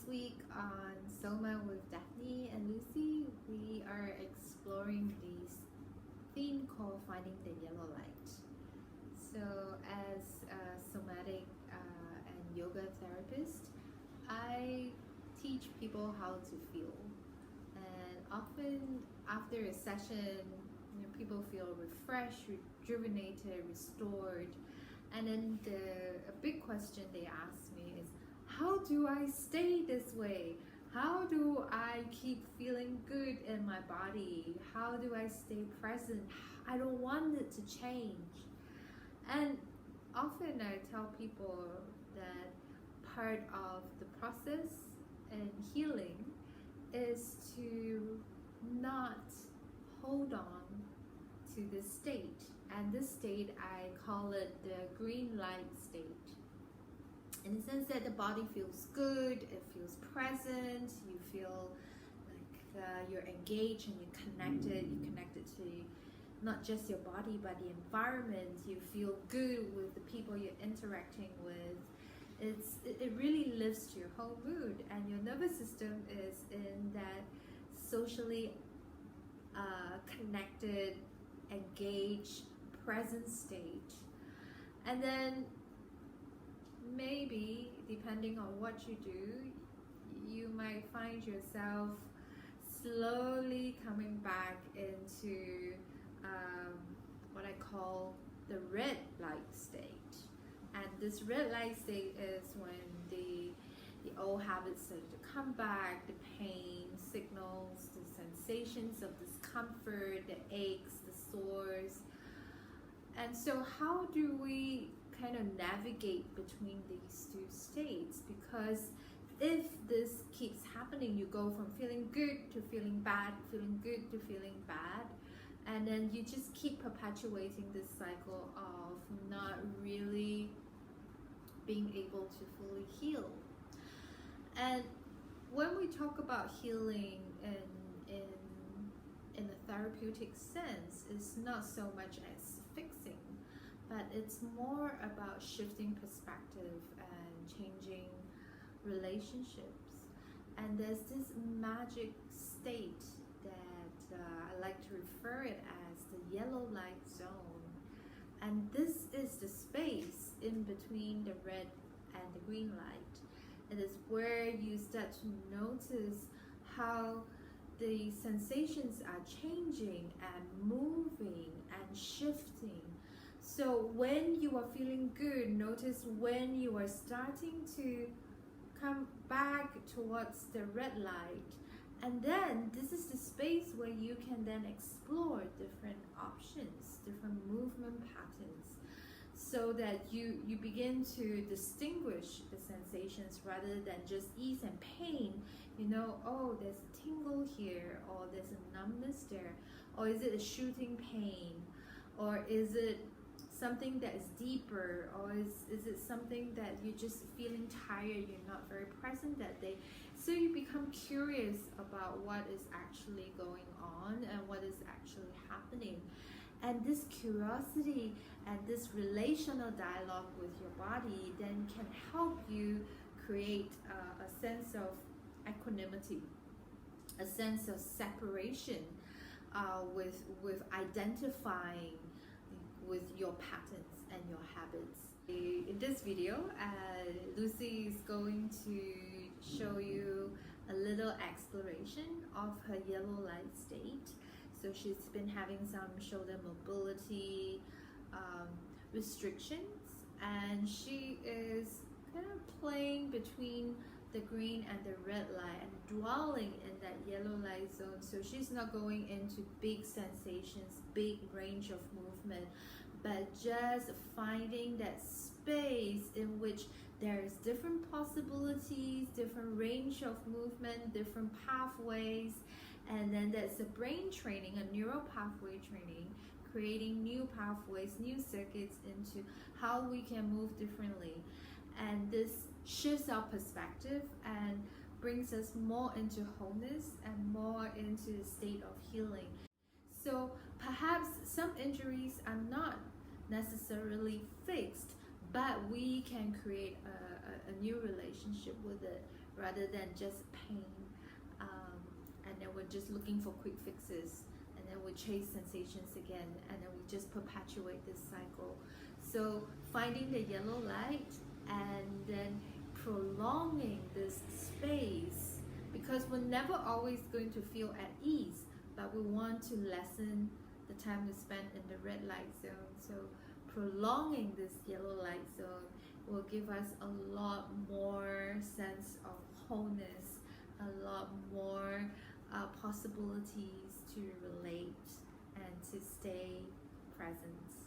This week on Soma with Daphne and Lucy, we are exploring this theme called Finding the Yellow Light. So as a somatic and yoga therapist, I teach people how to feel. And often after a session, people feel refreshed, rejuvenated, restored. And then a big question they ask me is, how do I stay this way? How do I keep feeling good in my body? How do I stay present? I don't want it to change. And often I tell people that part of the process and healing is to not hold on to this state. And this state, I call it the green light state. In the sense that the body feels good, it feels present, you feel like you're engaged and you're connected to not just your body but the environment. You feel good with the people you're interacting with. It really lifts your whole mood, and your nervous system is in that socially connected, engaged, present state. And then maybe, depending on what you do, you might find yourself slowly coming back into what I call the red light state. And this red light state is when the old habits start to come back, the pain signals, the sensations of discomfort, the aches, the sores. And so how do we kind of navigate between these two states? Because if this keeps happening, you go from feeling good to feeling bad, feeling good to feeling bad, and then you just keep perpetuating this cycle of not really being able to fully heal. And when we talk about healing in a therapeutic sense, it's not so much as fixing, but it's more about shifting perspective and changing relationships. And there's this magic state that I like to refer it as the yellow light zone. And this is the space in between the red and the green light. It is where you start to notice how the sensations are changing and moving and shifting. So when you are feeling good, notice when you are starting to come back towards the red light. And then this is the space where you can then explore different options, different movement patterns, so that you begin to distinguish the sensations rather than just ease and pain. You know, oh, there's a tingle here, or there's a numbness there, or is it a shooting pain, or is it something that is deeper, or is it something that you're just feeling tired, you're not very present that day. So you become curious about what is actually going on and what is actually happening. And this curiosity and this relational dialogue with your body then can help you create a sense of equanimity, a sense of separation with identifying with your patterns and your habits. In this video, Lucy is going to show you a little exploration of her yellow light state. So she's been having some shoulder mobility restrictions, and she is kind of playing between the green and the red light and dwelling in that yellow light zone. So she's not going into big sensations, big range of movement, but just finding that space in which there's different possibilities, different range of movement, different pathways. And then there's a brain training, a neural pathway training, creating new pathways, new circuits into how we can move differently. And this shifts our perspective and brings us more into wholeness and more into the state of healing. So perhaps some injuries are not necessarily fixed, but we can create a new relationship with it rather than just pain. And then we're just looking for quick fixes, and then we chase sensations again, and then we just perpetuate this cycle. So finding the yellow light and then prolonging this space, because we're never always going to feel at ease, but we want to lessen the time we spend in the red light zone. So prolonging this yellow light zone will give us a lot more sense of wholeness, a lot more possibilities to relate and to stay present.